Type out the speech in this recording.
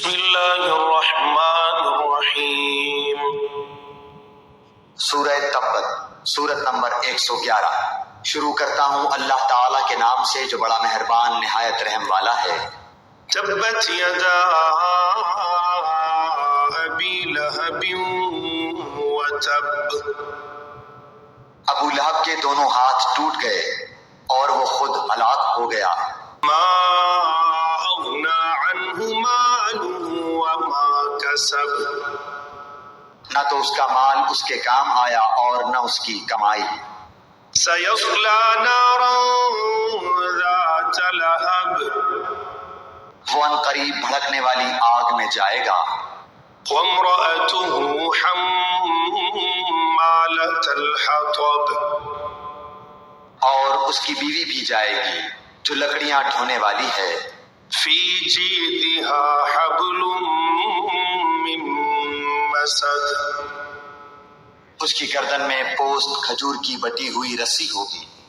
بسم اللہ الرحمن الرحیم۔ سورہ تبت، سورت نمبر 111۔ شروع کرتا ہوں اللہ تعالیٰ کے نام سے جو بڑا مہربان نہایت رحم والا ہے۔ تبت یدا ابی لہب وتب۔ ابو لہب کے دونوں ہاتھ ٹوٹ گئے اور وہ خود ہلاک ہو گیا۔ ما اغنی عنہ مالہ وما کسب۔ نہ تو اس کا مال اس کے کام آیا اور نہ اس کی کمائی۔ سیصلی نارا ذات لہب۔ وہ ان قریب بھڑکنے والی آگ میں جائے گا۔ وامرأته حمالة الحطب۔ اور اس کی بیوی بھی جائے گی جو لکڑیاں ڈھونے والی ہے۔ فی جیدها حبل من مسد۔ اس کی گردن میں پوست کھجور کی بٹی ہوئی رسی ہوگی۔